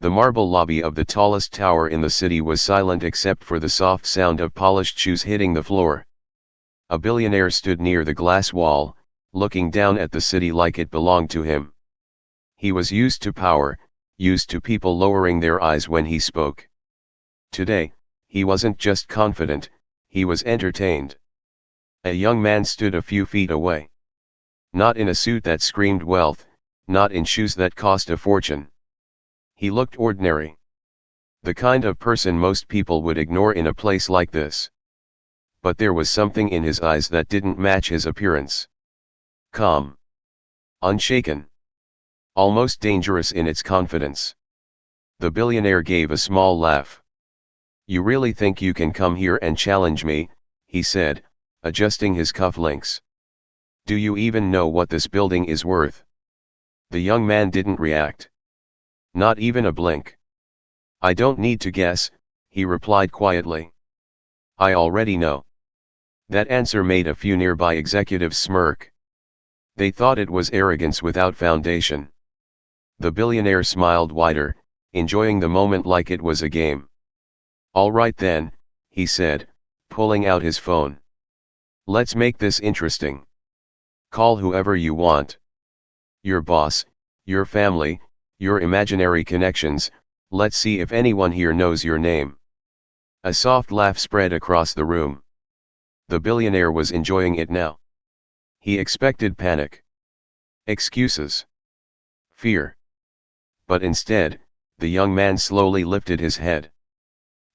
The marble lobby of the tallest tower in the city was silent except for the soft sound of polished shoes hitting the floor. A billionaire stood near the glass wall, looking down at the city like it belonged to him. He was used to power, used to people lowering their eyes when he spoke. Today, he wasn't just confident, he was entertained. A young man stood a few feet away. Not in a suit that screamed wealth, not in shoes that cost a fortune. He looked ordinary. The kind of person most people would ignore in a place like this. But there was something in his eyes that didn't match his appearance. Calm. Unshaken. Almost dangerous in its confidence. The billionaire gave a small laugh. "You really think you can come here and challenge me?" he said, adjusting his cufflinks. "Do you even know what this building is worth?" The young man didn't react. Not even a blink. "I don't need to guess," he replied quietly. "I already know." That answer made a few nearby executives smirk. They thought it was arrogance without foundation. The billionaire smiled wider, enjoying the moment like it was a game. "All right then," he said, pulling out his phone. "Let's make this interesting. Call whoever you want. Your boss, your family, your imaginary connections, let's see if anyone here knows your name." A soft laugh spread across the room. The billionaire was enjoying it now. He expected panic. Excuses. Fear. But instead, the young man slowly lifted his head.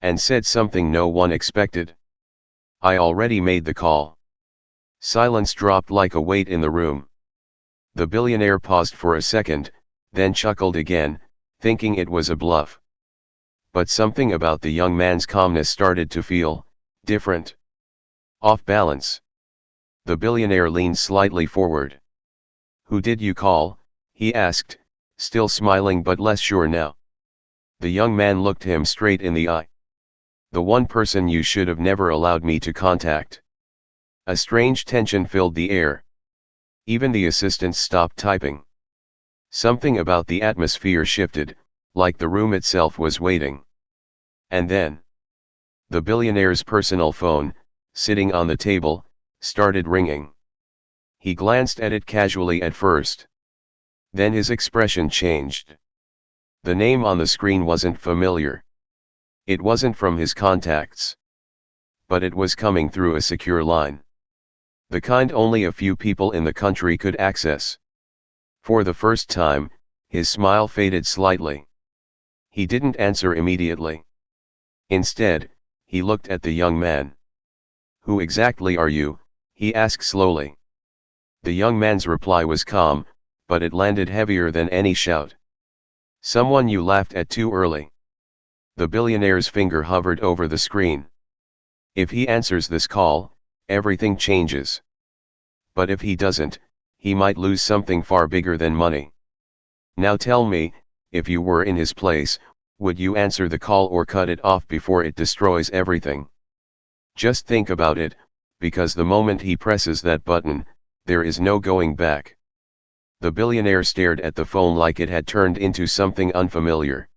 And said something no one expected. "I already made the call." Silence dropped like a weight in the room. The billionaire paused for a second, then chuckled again, thinking it was a bluff. But something about the young man's calmness started to feel different. Off balance. The billionaire leaned slightly forward. "Who did you call?" he asked, still smiling but less sure now. The young man looked him straight in the eye. "The one person you should have never allowed me to contact." A strange tension filled the air. Even the assistants stopped typing. Something about the atmosphere shifted, like the room itself was waiting. And then, the billionaire's personal phone, sitting on the table, started ringing. He glanced at it casually at first. Then his expression changed. The name on the screen wasn't familiar. It wasn't from his contacts. But it was coming through a secure line. The kind only a few people in the country could access. For the first time, his smile faded slightly. He didn't answer immediately. Instead, he looked at the young man. "Who exactly are you?" he asked slowly. The young man's reply was calm, but it landed heavier than any shout. "Someone you laughed at too early." The billionaire's finger hovered over the screen. "If he answers this call, everything changes. But if he doesn't, he might lose something far bigger than money. Now tell me, if you were in his place, would you answer the call or cut it off before it destroys everything? Just think about it, because the moment he presses that button, there is no going back." The billionaire stared at the phone like it had turned into something unfamiliar.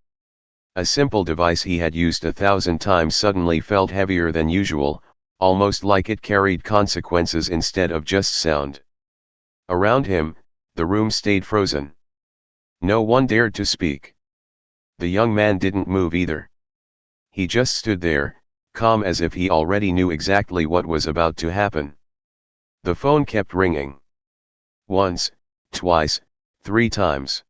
A simple device he had used 1,000 times suddenly felt heavier than usual, almost like it carried consequences instead of just sound. Around him, the room stayed frozen. No one dared to speak. The young man didn't move either. He just stood there, calm as if he already knew exactly what was about to happen. The phone kept ringing. Once, twice, 3 times.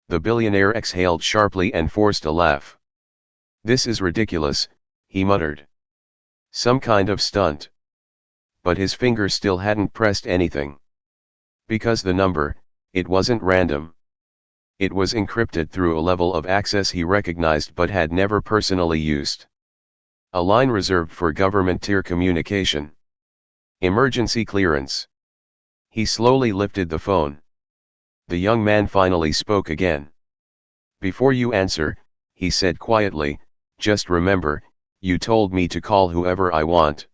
The billionaire exhaled sharply and forced a laugh. "This is ridiculous," he muttered. "Some kind of stunt." But his finger still hadn't pressed anything. Because the number, it wasn't random. It was encrypted through a level of access he recognized but had never personally used. A line reserved for government-tier communication. Emergency clearance. He slowly lifted the phone. The young man finally spoke again. "Before you answer," he said quietly, "just remember, you told me to call whoever I want."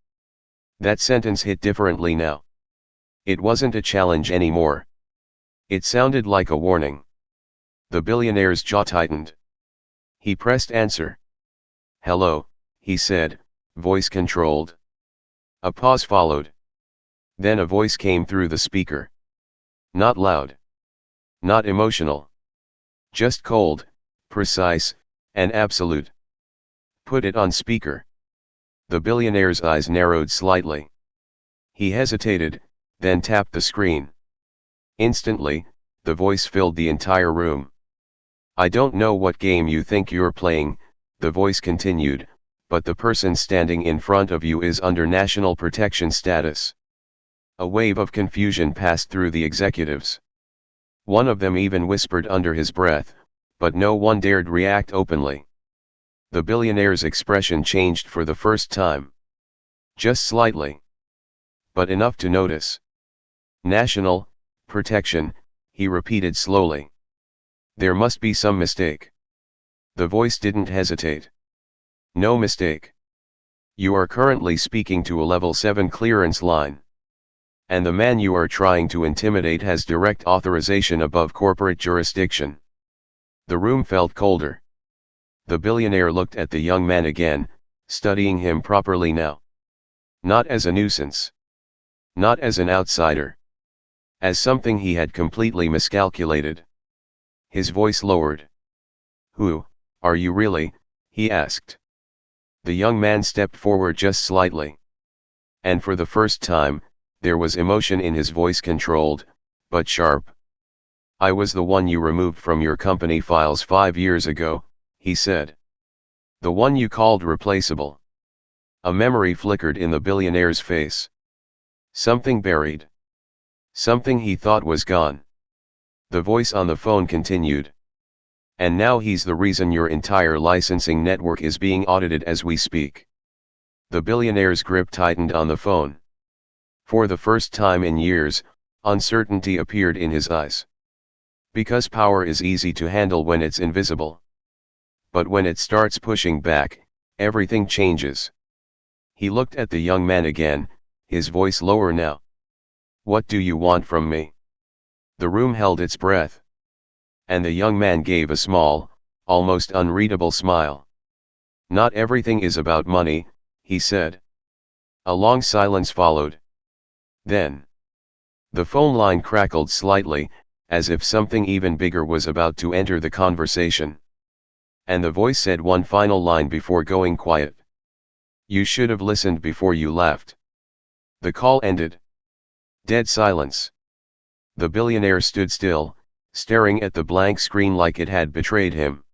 That sentence hit differently now. It wasn't a challenge anymore. It sounded like a warning. The billionaire's jaw tightened. He pressed answer. "Hello," he said, voice controlled. A pause followed. Then a voice came through the speaker. Not loud. Not emotional. Just cold, precise, and absolute. "Put it on speaker." The billionaire's eyes narrowed slightly. He hesitated, then tapped the screen. Instantly, the voice filled the entire room. "I don't know what game you think you're playing," the voice continued, "but the person standing in front of you is under national protection status." A wave of confusion passed through the executives. One of them even whispered under his breath, but no one dared react openly. The billionaire's expression changed for the first time. Just slightly. But enough to notice. "National protection," he repeated slowly. "There must be some mistake." The voice didn't hesitate. "No mistake. You are currently speaking to a level 7 clearance line. And the man you are trying to intimidate has direct authorization above corporate jurisdiction." The room felt colder. The billionaire looked at the young man again, studying him properly now. Not as a nuisance. Not as an outsider. As something he had completely miscalculated. His voice lowered. "Who are you really?" he asked. The young man stepped forward just slightly. And for the first time, there was emotion in his voice, controlled, but sharp. "I was the one you removed from your company files 5 years ago," he said. "The one you called replaceable." A memory flickered in the billionaire's face. Something buried. Something he thought was gone. The voice on the phone continued. "And now he's the reason your entire licensing network is being audited as we speak." The billionaire's grip tightened on the phone. For the first time in years, uncertainty appeared in his eyes. Because power is easy to handle when it's invisible. But when it starts pushing back, everything changes. He looked at the young man again, his voice lower now. "What do you want from me?" The room held its breath. And the young man gave a small, almost unreadable smile. "Not everything is about money," he said. A long silence followed. Then, the phone line crackled slightly, as if something even bigger was about to enter the conversation. And the voice said one final line before going quiet. "You should have listened before you left." The call ended. Dead silence. The billionaire stood still, staring at the blank screen like it had betrayed him.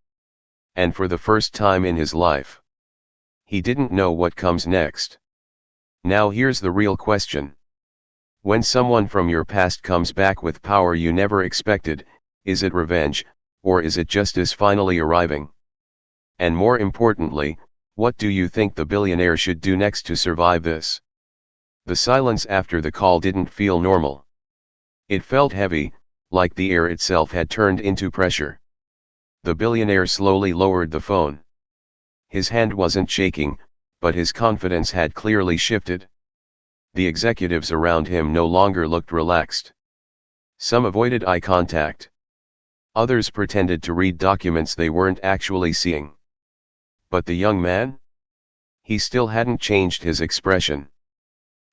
And for the first time in his life, he didn't know what comes next. Now here's the real question. When someone from your past comes back with power you never expected, is it revenge, or is it justice finally arriving? And more importantly, what do you think the billionaire should do next to survive this? The silence after the call didn't feel normal. It felt heavy, like the air itself had turned into pressure. The billionaire slowly lowered the phone. His hand wasn't shaking, but his confidence had clearly shifted. The executives around him no longer looked relaxed. Some avoided eye contact. Others pretended to read documents they weren't actually seeing. But the young man? He still hadn't changed his expression.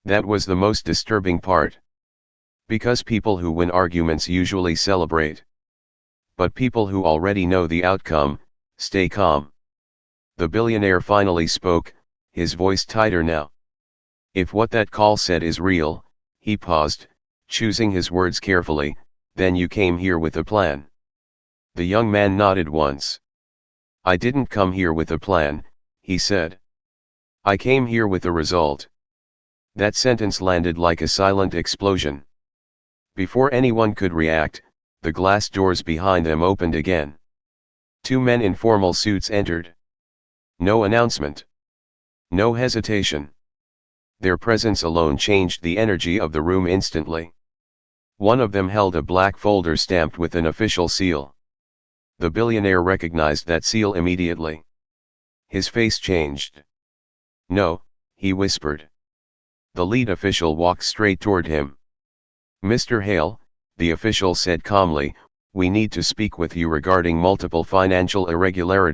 That was the most disturbing part. Because people who win arguments usually celebrate. But people who already know the outcome, stay calm. The billionaire finally spoke, his voice tighter now. "If what that call said is real," he paused, choosing his words carefully, "then you came here with a plan." The young man nodded once. "I didn't come here with a plan," he said. "I came here with a result." That sentence landed like a silent explosion. Before anyone could react, the glass doors behind them opened again. 2 men in formal suits entered. No announcement. No hesitation. Their presence alone changed the energy of the room instantly. One of them held a black folder stamped with an official seal. The billionaire recognized that seal immediately. His face changed. "No," he whispered. The lead official walked straight toward him. "Mr. Hale," the official said calmly, "we need to speak with you regarding multiple financial irregularities."